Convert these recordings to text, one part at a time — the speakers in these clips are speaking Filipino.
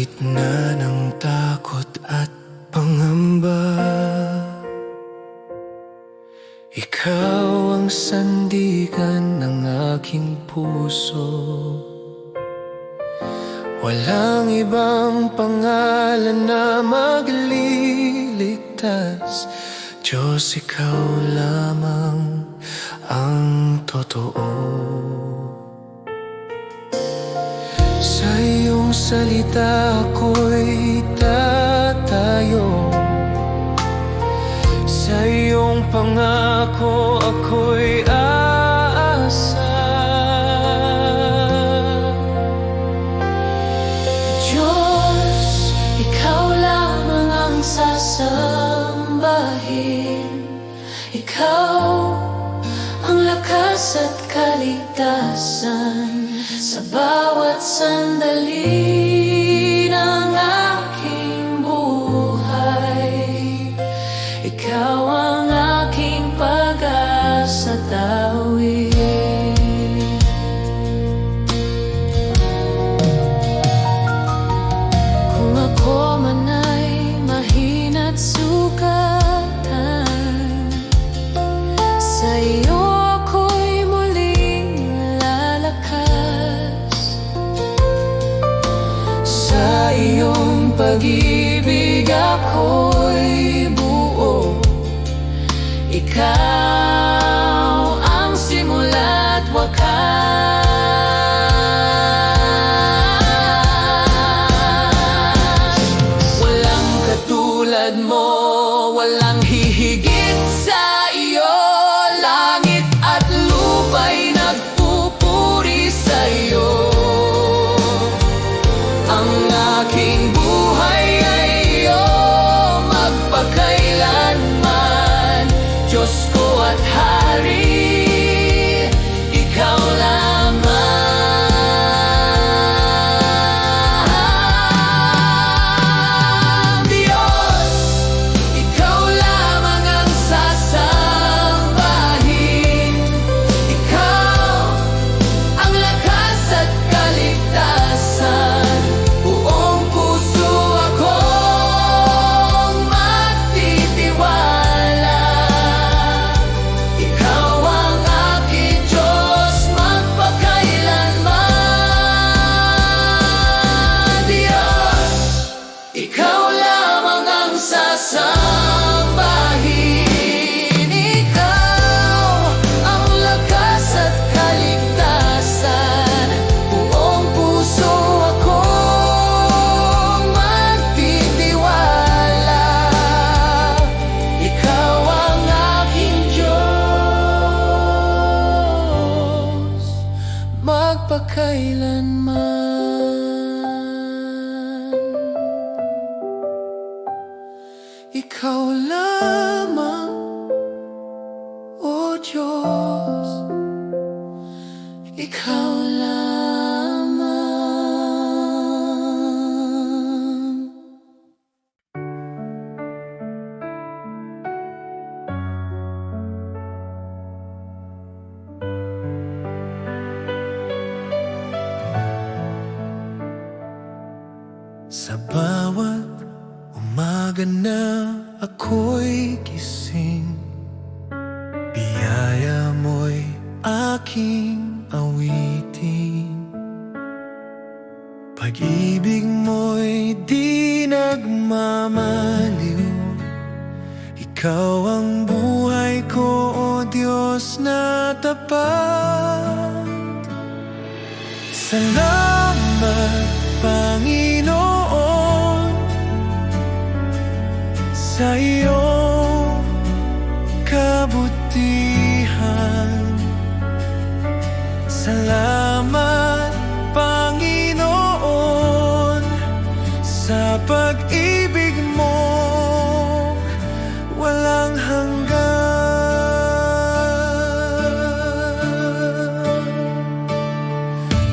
gitna ng takot at pangamba, ikaw ang sandigan ng aking puso. Walang ibang pangalan na magliligtas, Diyos, ikaw lamang ang totoo. Sa iyong salita ako'y tatayo, sa iyong pangako ako'y aasa. Diyos, ikaw lamang ang sasambahin. Ikaw ang lakas at kaligtasan sa bawat sandali ng aking buhay. Ikaw ang aking pag-asa tawid. Kung ako man ay mahina't sugatan, sa iyo ako'y muling lalakas. Sa iyong pag-ibig ako'y buo. Ikaw ang simula't wakas. Walang katulad mo, walang hihigit sa iyo. Langit at lupa'y nagpupuri sa iyo. Ang aking buhay ay iyo magpakailanman. Diyos ko at Hari, ikaw lamang. Diyos, ikaw lamang ang sasambahin. Ikaw ang lakas at kaligtasan. Buong puso akong magtitiwala. Ikaw ang aking Diyos magpakailanman. Diyos, ikaw lamang ang sasambahin. Ikaw ang lakas at kaligtasan. Buong puso akong magtitiwala. Ikaw ang aking Diyos magpakailanman. Ikaw lamang, O Diyos, ikaw lamang. Sa bawat umaga na ako'y gising, biyaya mo'y aking awitin. Pag-ibig mo'y di nagmamaliw. Ikaw ang buhay ko, O Diyos na tapat. Salamat, Panginoon, sa iyong kabutihan. Salamat, Panginoon, sa pag-ibig mo walang hanggan.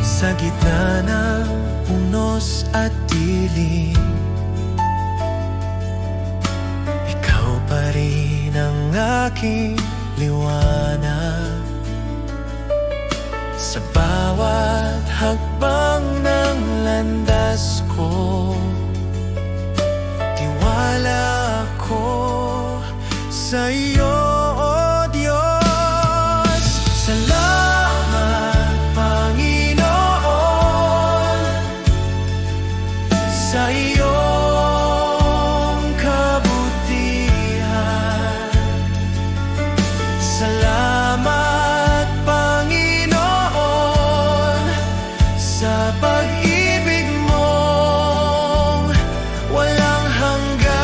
Sa gitna ng unos at dilim, ikaw pa rin ang aking liwanag. Sa bawat hakbang ng landas ko, ko, tiwala ko sa iyo, O Diyos. Salamat, Panginoon, sa iyong kabutihan. Salamat, Panginoon, sa pag-ibig mong walang hanggan.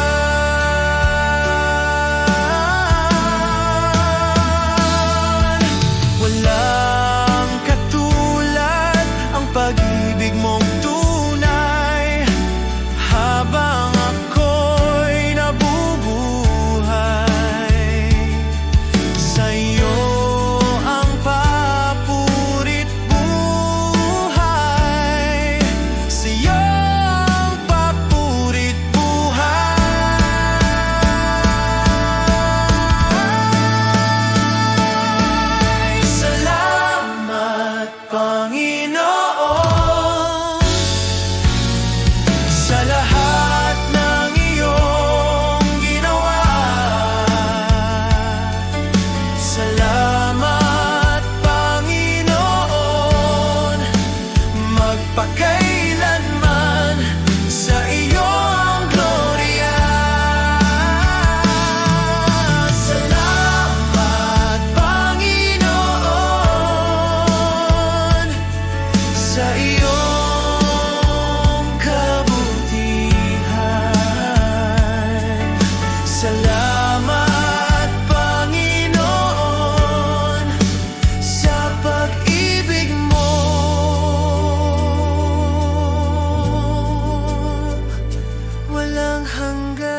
Walang katulad ang pag-ibig mong tunay. Habang ako'y nabubuhay, sa iyo ang papurit buhay. Sa iyo ang papurit buhay. Salamat, Panginoon, sa lahat ng iyong ginawa. Salamat, Panginoon, magpakailanman sa iyong glorya. Salamat, Panginoon, sa iyong kabutihan. Salamat, Panginoon, sa pag-ibig mo walang hanggan.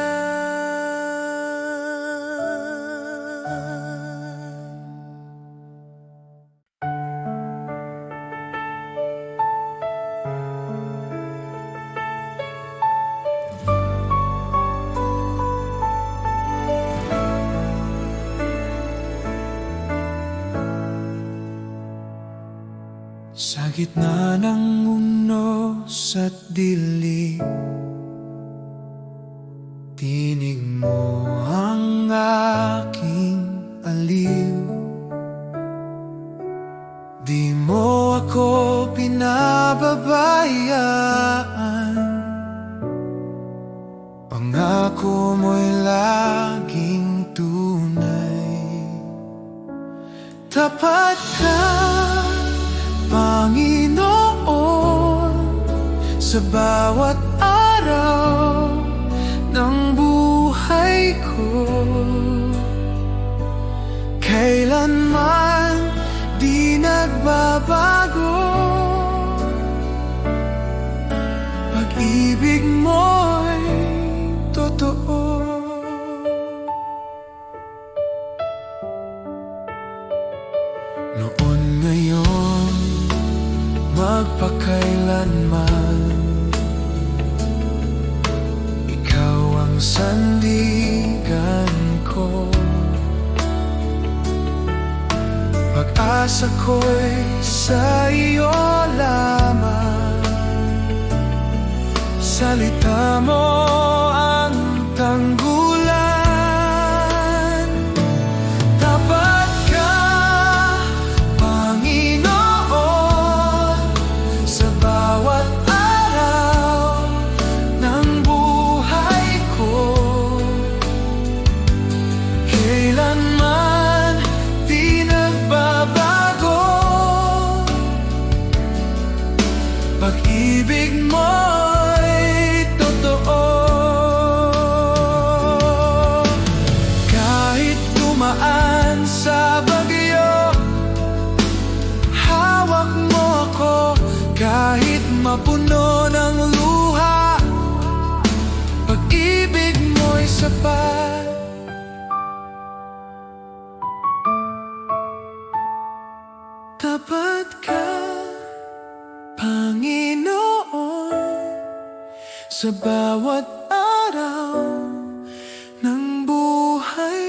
Sa gitna ng unos at dilim, tinig mo ang aking aliw. Di mo ako pinababayaan, pangako mo'y laging tunay. Tapat ka, Panginoon, sa bawat araw ng buhay ko. Kailanman di nagbabago, pag-ibig mo'y totoo. Noon, ngayon, magpakailanman, ikaw ang sandigan ko. Pag-asa ko'y sa iyo lamang, salita mo ang tanggulan. Tapat ka, Panginoon, sa bawat araw ng buhay ko. Kailanman di nagbabago, pag-ibig mo'y totoo. Kahit dumaan sa bagyo, hawak mo ako. Kahit mapuno ng luha, pag-ibig mo'y sapat. Tapat ka, Panginoon, sa bawat araw ng buhay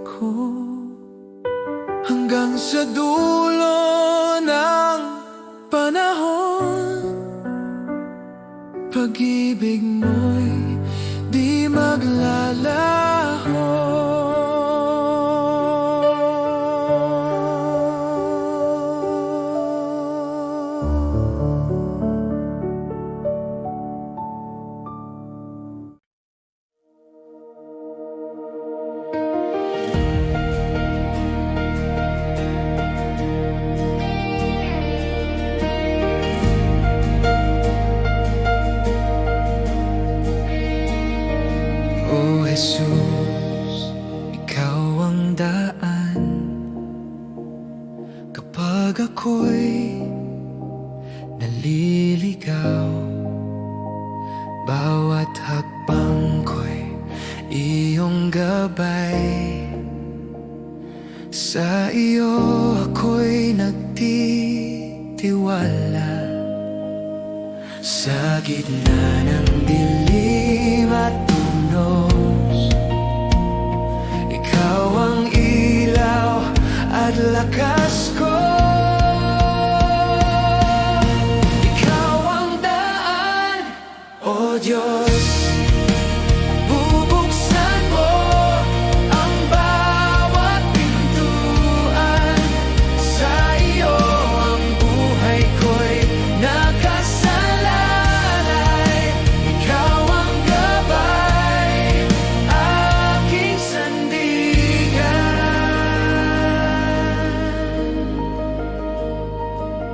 ko. Hanggang sa dulo ng panahon, pag-ibig mo'y di maglalaho. O Jesus, ikaw ang daan kapag ako'y naliligaw. Bawat hakbang ko'y iyong gabay. Sa iyo ako'y nagtitiwala. Sa gitna ng dilim at tunos, ikaw ang ilaw at lakas ko. Ikaw ang daan, O Diyos. Bubuksan mo ang bawat pintuan. Sa iyo ang buhay ko'y nakasalalay. Ikaw ang gabay, aking sandigan.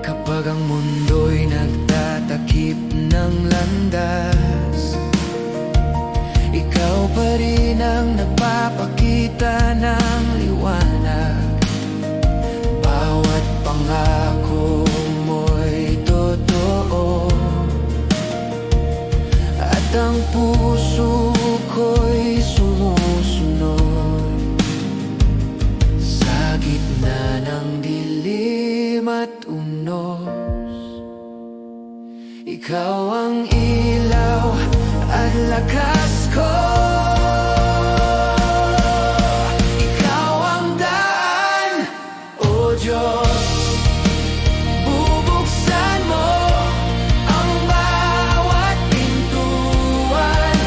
Kapag ang mundo'y nagtatakip ng landas, ikaw pa rin ang nagpapakita ng liwanag. Bawat pangako mo'y totoo, at ang puso ko'y sumusunod. Sa gitna ng dilim at unos, ikaw ang ilaw at lakas ko. Ikaw ang daan, O Diyos. Bubuksan mo ang bawat pintuan.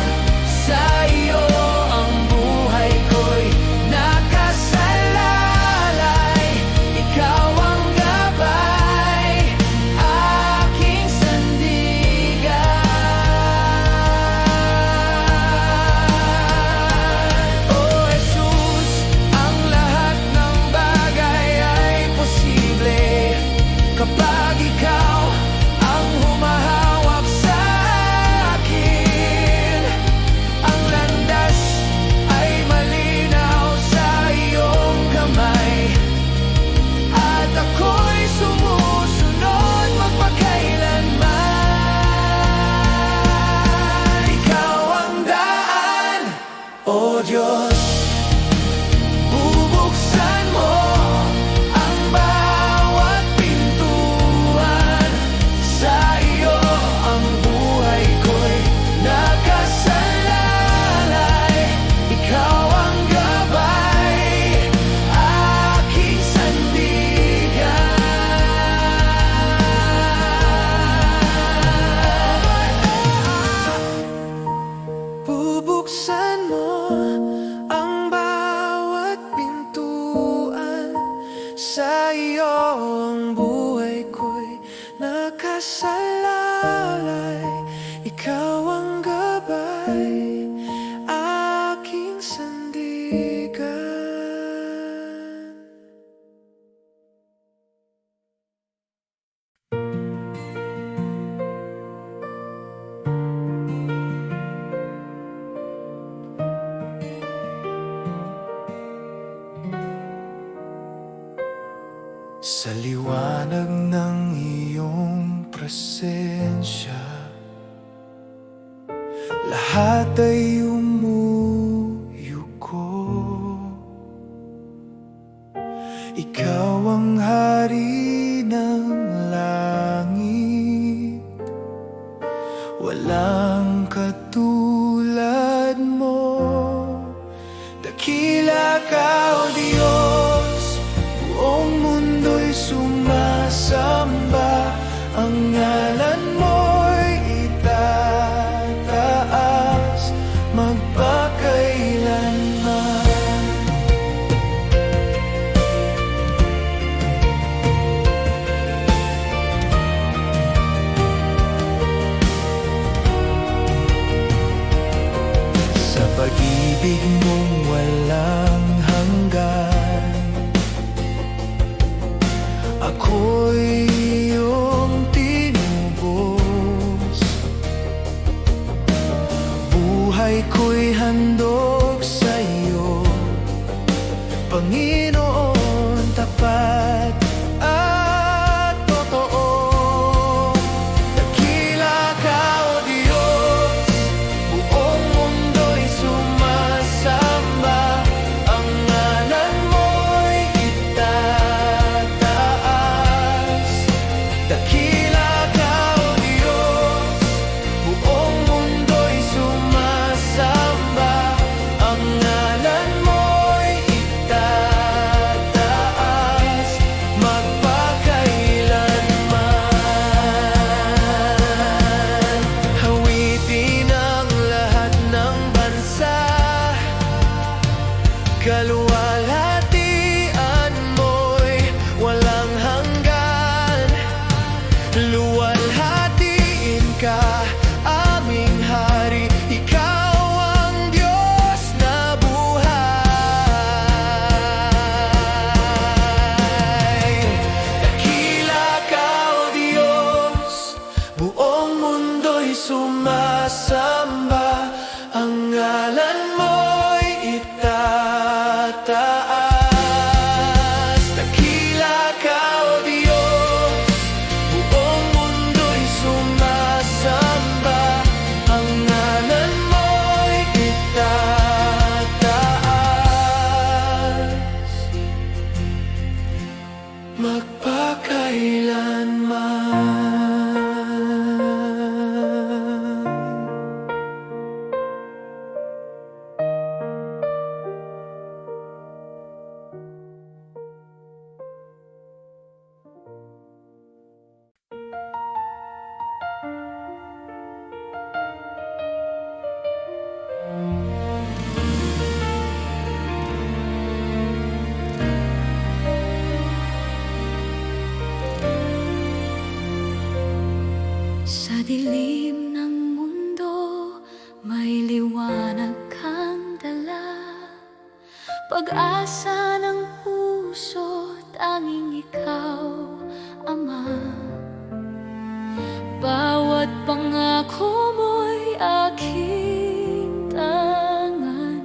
Sa iyo ang buhay ko'y nakasalalay. Ikaw ang gabay, aking sandigan. O Jesus, ang lahat ng bagay ay posible kapag ikaw ang humahawak sa akin. Ang landas ay malinaw sa iyong kamay, at ako'y sumusunod magpakailanman. Ikaw ang daan, O Diyos. Bubuksan mo ang bawat pintuan. Sa iyo ang buhay ko'y nakasalalay. Ikaw ang gabay, aking sandigan. Bubuksan mo ang bawat pintuan. Sa iyo ang buhay ko'y nakasalalay. Ikaw ang gabay, aking sandigan. Sa liwanag ng iyong presensya, lahat ay umuyuko. Ikaw ang hari ng langit, walang katulad mo. Dakila ka, O Diyos, buong mundo'y sumasamba. Ang ngalan mo'y itataas. Panginoon, tapat at totoo. Dakila ka, O Diyos, buong mundo'y sumasamba. Ang ngalan mo'y itataas. Dakila ka, O Diyos, buong mundo'y sumasamba. Ang ngalan mo'y itataas, magpakailanman. Hawitin ang lahat ng bansa, kaluwalhatian mo'y walang hanggan. Luwalhatiin ka, aming hari, ikaw ang Diyos na buhay. Dakila ka, O Diyos, buong mundo'y sumasamba. Ang ngalan mo'y itataas. Dakila ka, O Diyos, buong mundo'y sumasamba. Ang ngalan mo'y itataas, magpakailanman. Sa dilim ng mundo, may liwanag kang dala. Pag-asa ng puso, tanging ikaw, Ama. Bawat pangako mo'y aking tangan.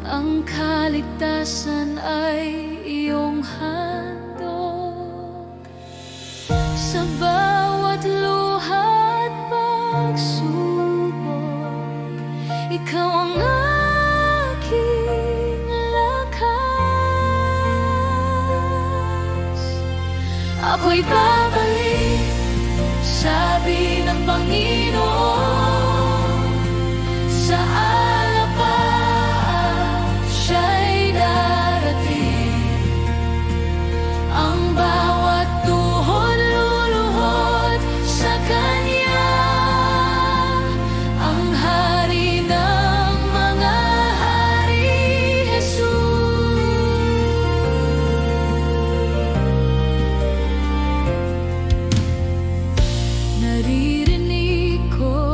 Ang kaligtasan ay iyong handog. Sa bawat luha at pagsubok, ikaw ang aking lakas. Ako'y babalik, sabi ng Panginoon. Sa alapaan siya'y darating. Ang bawat tuhod luluhod sa Kanya. Ang Hari ng mga hari, Jesus. Naririnig ko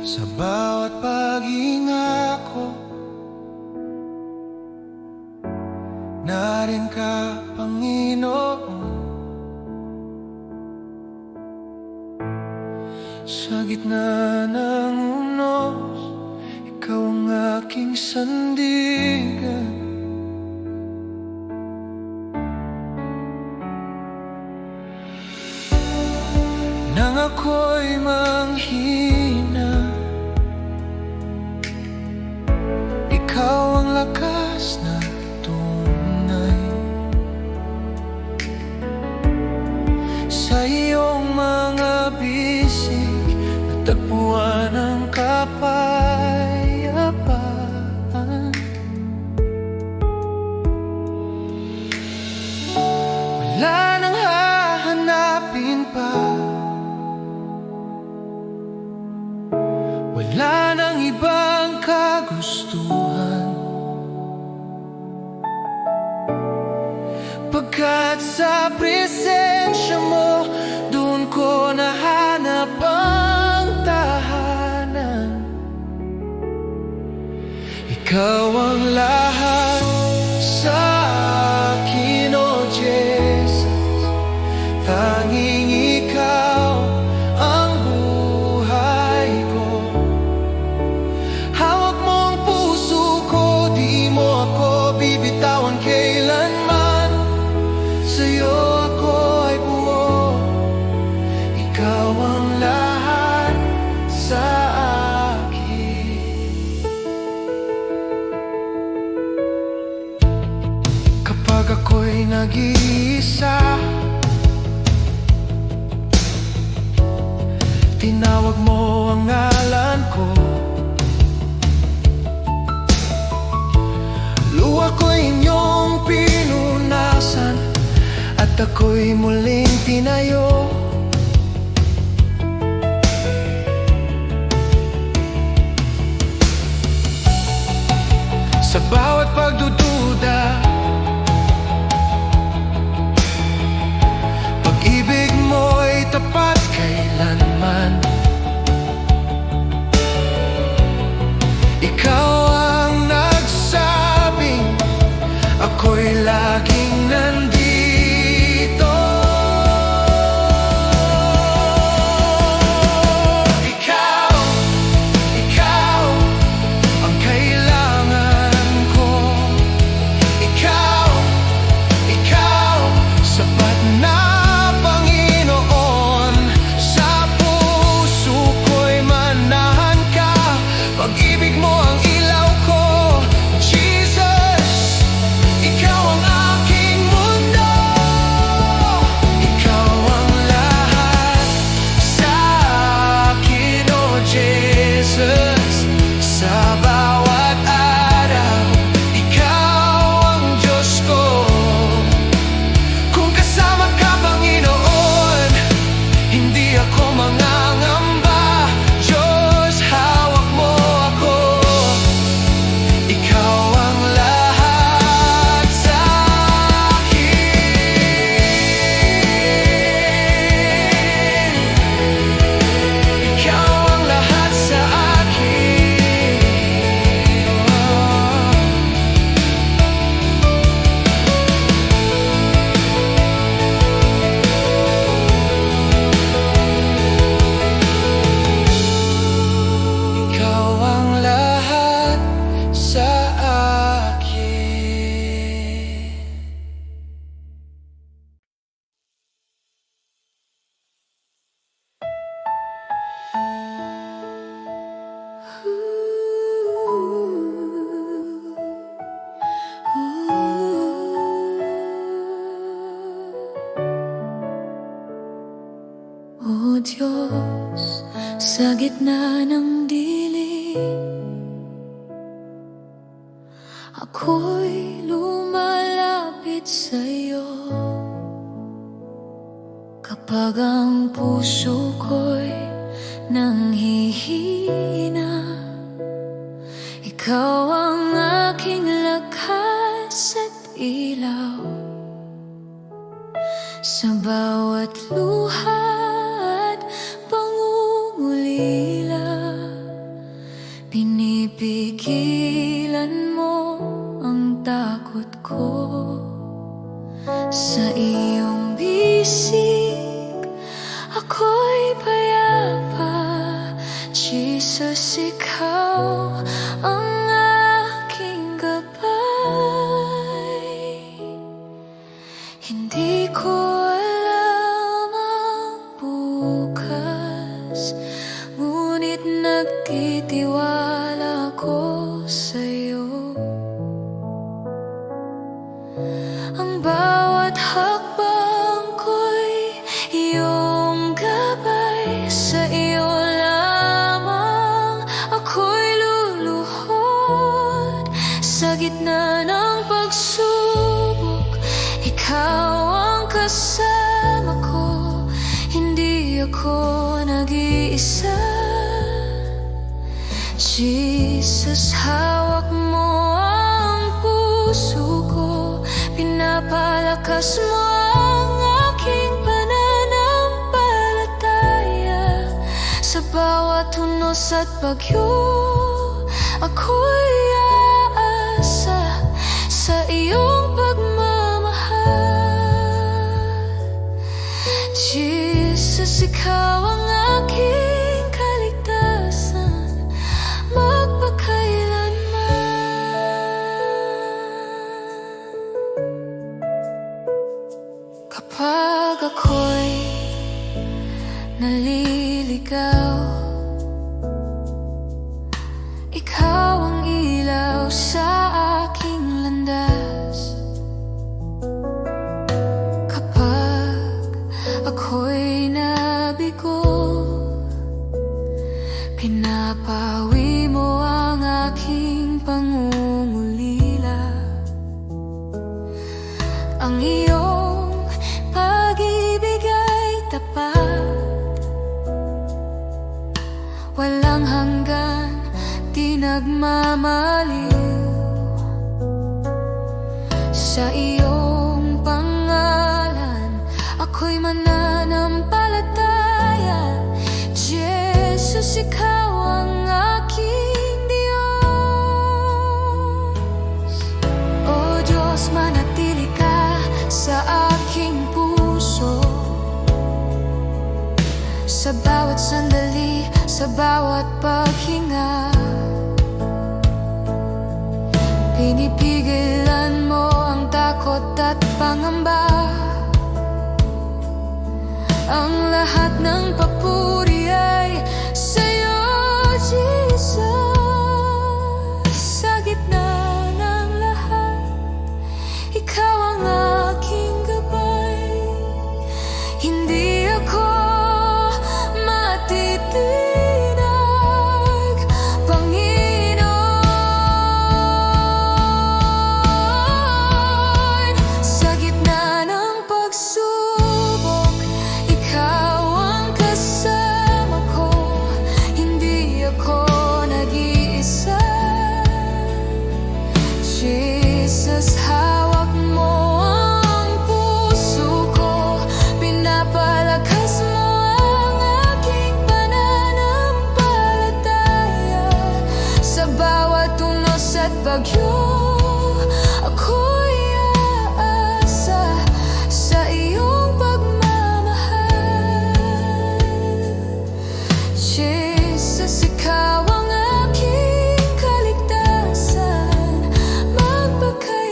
Sa bawat paghinga ko, narin ka, Panginoon. Sa gitna ng unos, ikaw ang aking sandigan. Nang ako'y manghina, ikaw ang lakas na tunay. Sa iyong mga bisig, natagpuan ang kapayapaan. Wala nang hahanapin pa, wala nang ibang kagustuhan, pagkat sa presensya mo, doon ko nahanap ang tahanan. Ikaw ang lahat sa akin, O Jesus. Tanging ikaw ang buhay ko. Hawak mo ang puso ko, di mo ako bibitawan kailanman. Sa'yo ako ay buo, ikaw ang lahat sa akin. Kapag ako'y nag-iisa, tinawag mo ang ngalan ko. Luha ko'y inyong pinunasan, at ako'y muling tinayo. Sa bawat pagdududa, pag-ibig mo'y tapat kailanman. Ikaw ang nagsabing ako'y laging nandito. Ikaw ang kailangan ko. Ikaw, sapat na Panginoon. Sa puso ko'y manahan ka, pag-ibig mo ang ilaw ko. Jesus, ikaw ang aking mundo. Ikaw ang lahat sa akin, O Jesus. Sa bawat araw, ikaw ang Diyos ko. Kung kasama ka, Panginoon, hindi ako mangangamba. Diyos, hawak mo ako. Ikaw ang lahat sa akin. Ikaw ang lahat sa akin. Ikaw ang lahat sa akin. O Diyos, sa gitna ng dilim, ako'y lumalapit sa'yo. Kapag ang puso ko'y nanghihina, ikaw ang aking lakas at ilaw. Sa bawat luha at pangungulila, Sa iyong bisig ako'y payapa. Jesus, ikaw ang aking gabay. Hindi ko alam ang bukas, ngunit nagtitiwala ko sa'yo. Ang bawat hakbang ko'y iyong gabay. Sa iyo lamang ako'y luluhod. Sa gitna ng pagsubok, ikaw ang kasama ko. Hindi ako nag-iisa. Jesus, hawak mo ang puso ko. Pinapalakas mo ang aking pananampalataya. Sa bawat unos at bagyo, ako'y aasa sa iyong pagmamahal. Jesus, ikaw ang aking kaligtasan, magpakailanman. Kapag ako'y naliligaw, ikaw ang ilaw sa aking landas. Kapag ako'y nabigo, pinapawi mo ang aking pangungulila. Ang iyong pag-ibig ay tapat, walang hanggan, di nagmamaliw. Sa iyong pangalan ako'y mananampalataya. Jesus, ikaw ang aking Diyos. O Diyos, manatili ka sa aking puso. Sa bawat sandali, sa bawat paghinga, pinipigilan mo ang takot at pangamba. Ang lahat ng papuri ay sa'yo, Jesus. Sa gitna ng lahat, ikaw ang aking gabay. Hindi ako matitinag, Panginoon. Sa gitna ng pagsubok, ikaw ang kasama ko. Hindi ako nag-iisa. Jesus, hawak mo ang puso ko. Pinapalakas mo ang aking pananampalataya. Sa bawat unos at bagyo, ako'y aasa sa iyong pagmamahal. Jesus, ikaw ang aking kaligtasan, magpakailanman.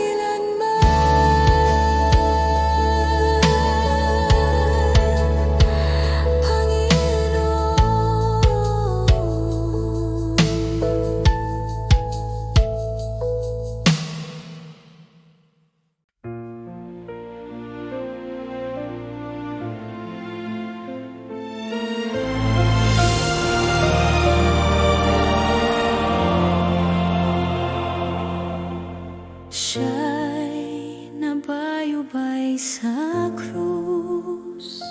Siya'y nabayubay sa krus,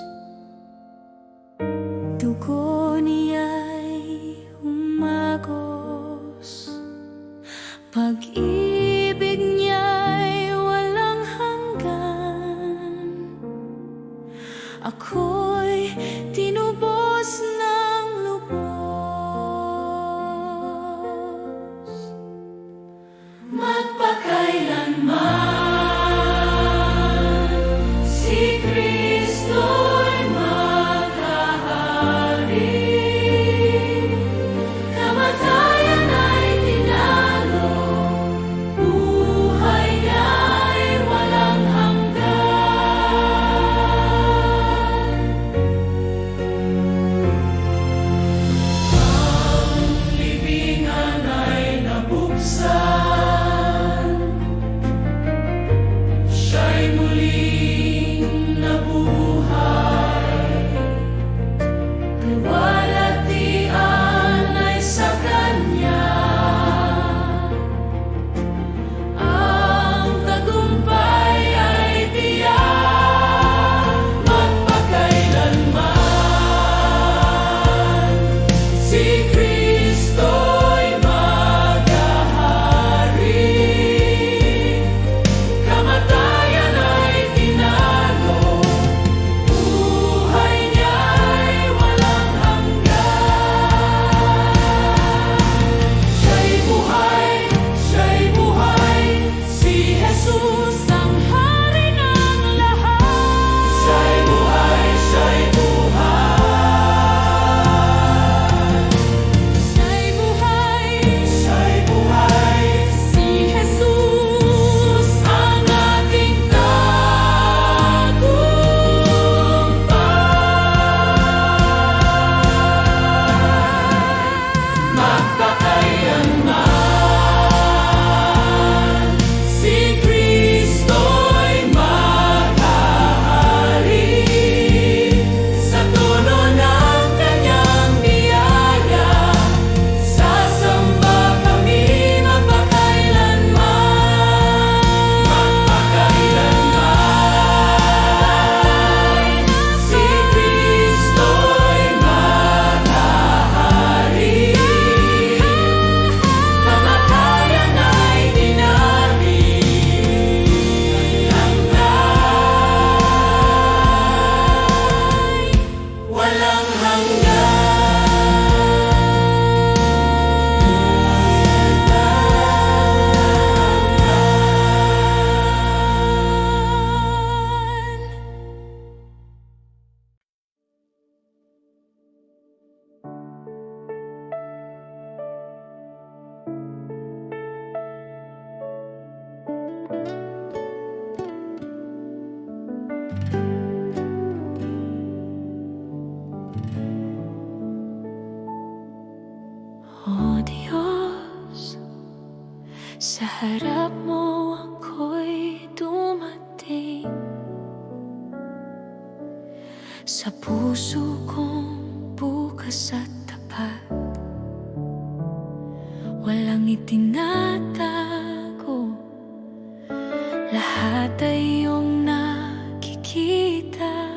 dugo niya'y umagos, pag-ibig niya'y walang hanggan. Ako'y tinubos ng lubos, magpakailanman. Luwalhatian ay sa Kanya. Ang tagumpay ay tiyak magpakailanman. Si Kristo'y maghahari. Kamatayan ay tinago, buhay niya'y walang hanggan. Siya'y buhay, si Jesus ang hari ng lahat. Siya'y buhay, Siya'y buhay, si Jesus ang ating tagumpay. Magpakailanman, si Kristo'y maghahari. Sa tono ng Kanyang biyaya, sasamba kami magpakailanman. Magpakailanman, si Kristo'y maghahari. Kamatayan ay tinabi, hanggang walang hanggan. O Diyos, sa harap mo ako'y dumating. Sa puso kong bukas at tapat, walang itinatago, lahat ay iyong nakikita.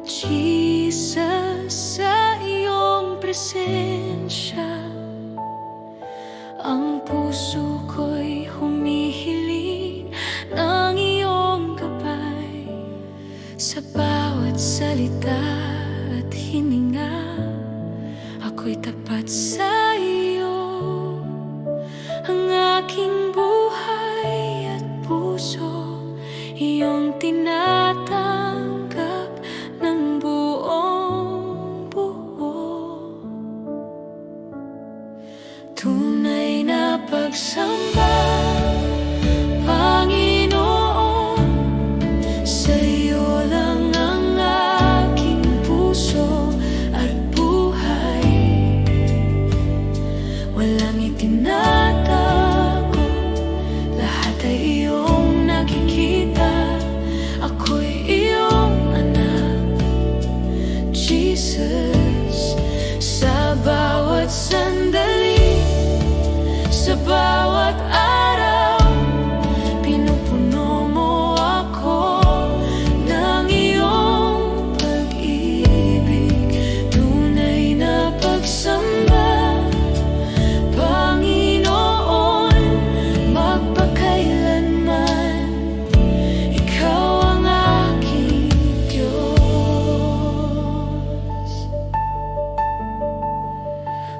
Jesus, sa iyong presensya, ang puso ko'y humihiling ng iyong gabay. Sa bawat salita at hininga, ako'y tapat sa iyo. Ang aking buhay at puso, iyong tinatanggap ng buong buo. Tunay na pagsamba, Panginoon, sa iyo lang ang aking puso at buhay. Walang itinatago, lahat ay iyong nakikita. Ako'y iyong anak, Jesus. Sa bawat sandali, sa bawat araw, pinupuno mo ako ng iyong pag-ibig. Tunay na pagsamba, Panginoon, magpakailanman, ikaw ang aking Diyos.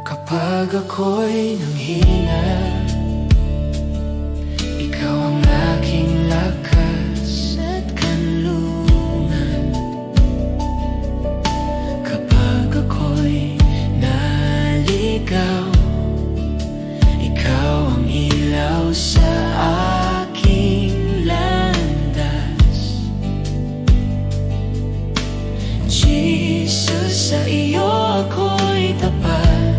Kapag ako'y nanghina, ikaw ang aking lakas At kanlungan, kapag ako'y naligaw, ikaw ang ilaw sa aking landas. Jesus, sa iyo ako'y tapat,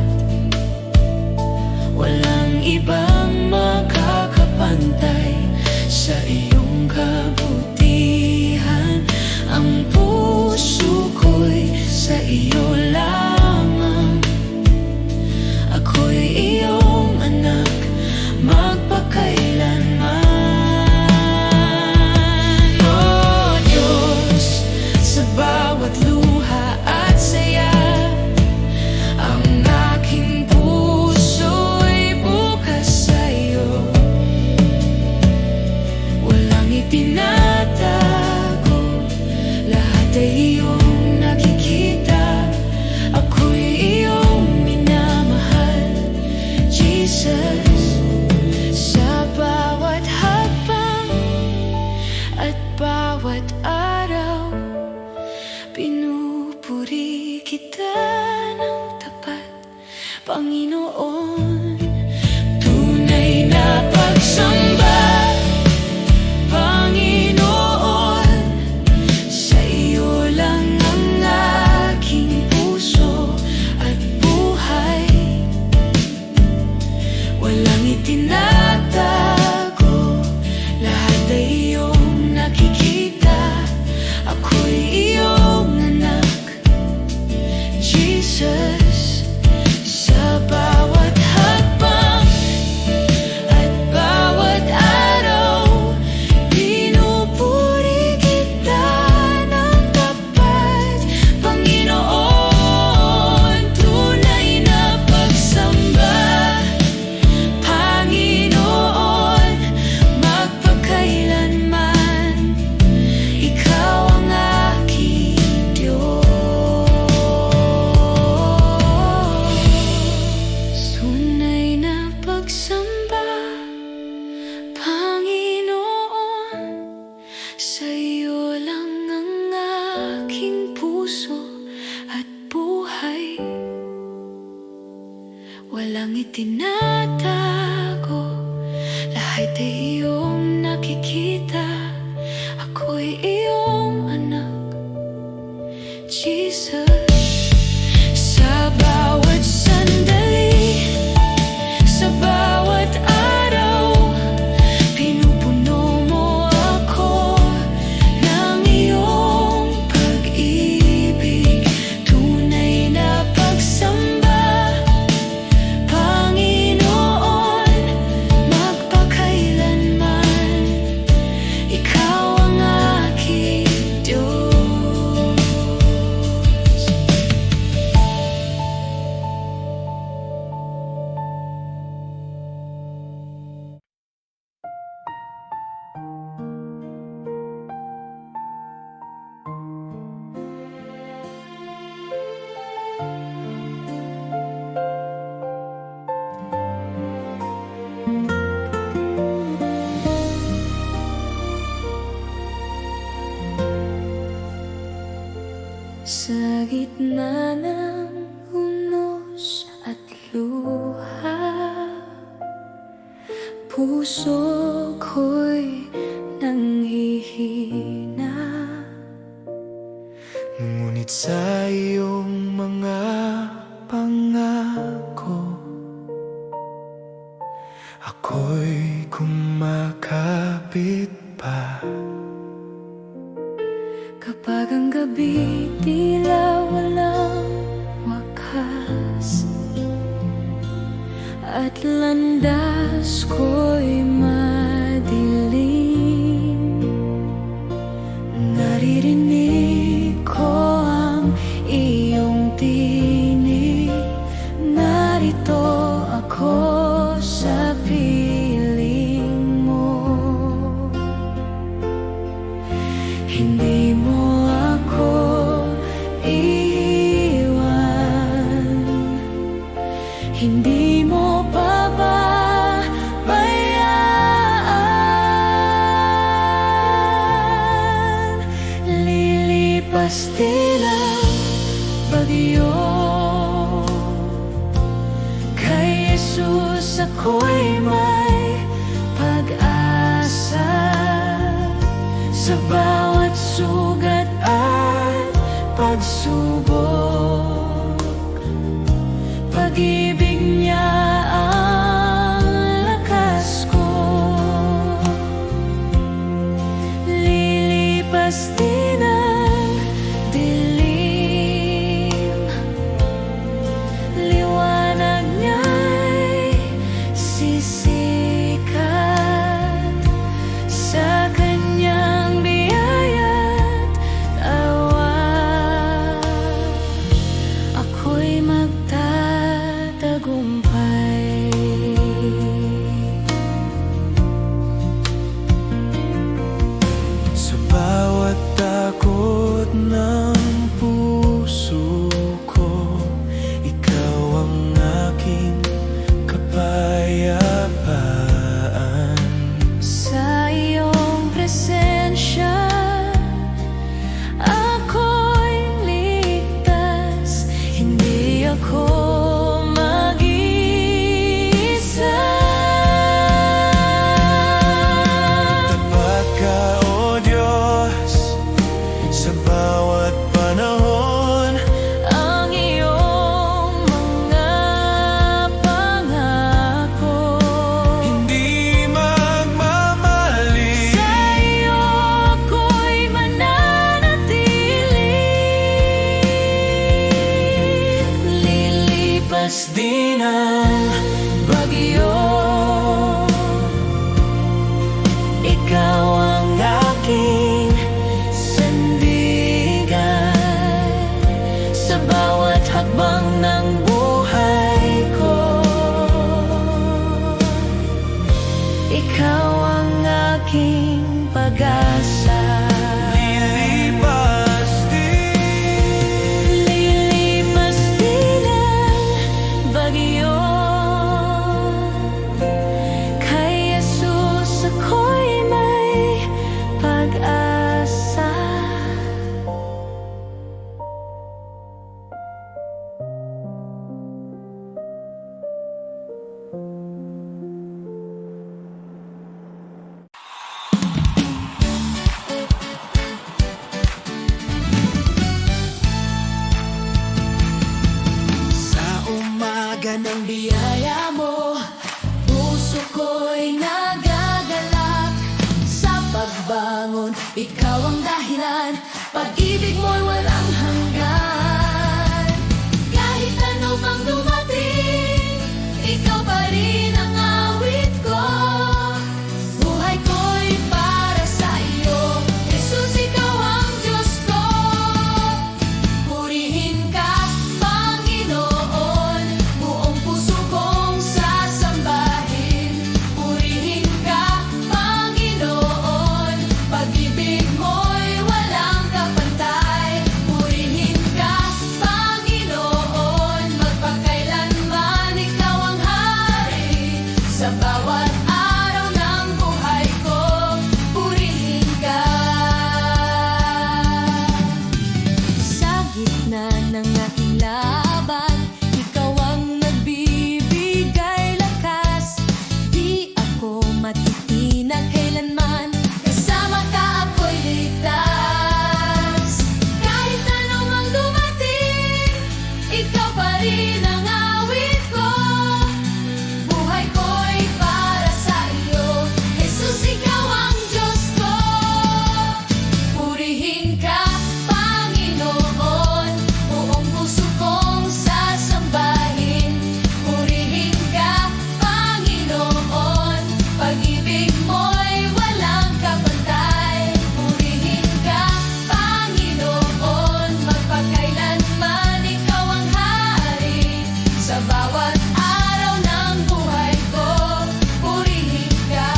walang ibang makakapantay sa iyong kabutihan. Ang puso ay iyong nakikita. Ako'y iyong minamahal, Jesus. Sa bawat hakbang at bawat araw, pinupuri kita ng tapat, Panginoon. Tunay na pagsamba, Panginoon, sa iyo lang ang aking puso at buhay. Walang itinatago, lahat ay iyong nakikita. Ako'y iyong anak, Jesus. Sa bawat hakbang at bawat araw, pinupuri kita ng tapat, Panginoon. Tunay na pagsamba, Panginoon, magpakailanman, ikaw ang aking Diyos. Tunay na pagsamba, Panginoon, sa iyo lang ang aking puso at buhay. Walang itinatago, lahat ay iyong nakikita. Ako'y iyong anak, Jesus. Sa bawat sandali, sa bawat araw, pinupuno mo ako ng iyong pag-ibig. Tunay na pagsamba, Panginoon, magpakailanman, ikaw ang aking Diyos. Sa gitna ng unos at luha, puso ko'y nanghihina. Ngunit sa iyong mga pangako, ako'y kumakapit pa. Kapag ang gabi tila walang wakas, at landas ko'y madilim, naririnig ko ang iyong tinig. Narito ako sa piling mo. Hindi mo ako iiwan, hindi mo pababayaan. Lilipas din ang bagyo, kay Jesus ako'y may pag-asa. Sa bawat sugat at pagsubok, pag-ibig niya ang lakas ko. Lilipas din ang dilim, liwanag niya'y sisikat. Sa kanyang biyaya't awa, ako'y magtatapat Lilipas din ang bagyo, ikaw ang aking sandigan sa bawat hakbang ng buhay ko. Ikaw ang aking pag-asa. Lilipas din ang bagyo, kay Jesus ako'y may pag-asa. Sa umaga ng biyaya mo, puso ko'y nagagalak. Sa pagbangon, ikaw ang dahilan, pag-ibig mo'y walang hanggan. Kahit ano mang dumating, ikaw pa rin ang awit ko. Buhay ko'y para sa iyo, Jesus, ikaw ang Diyos ko. Purihin ka, Panginoon, buong puso kong sasambahin. Purihin ka, Panginoon, pag-ibig mo'y walang kapantay. Purihin ka, Panginoon, magpakailanman ikaw ang hari. Sa bawat araw ng buhay ko, purihin ka. Sa gitna ng aking laban, ikaw ang nagbibigay lakas. Di ako matitinag kailanman, kasama ka ako'y ligtas. Kahit ano mang dumating, ikaw pa rin ang awit ko. Buhay ko'y para sa iyo, Jesus, ikaw ang Diyos ko. Purihin ka, Panginoon, buong puso kong sasambahin. Purihin ka, Panginoon, pag-ibig mo'y walang kapantay. Purihin ka, Panginoon, magpakailanman ikaw ang hari. Sa bawat araw ng buhay ko, purihin ka.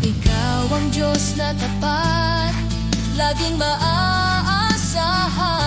Ikaw ang Diyos na tapat, laging maaasahan.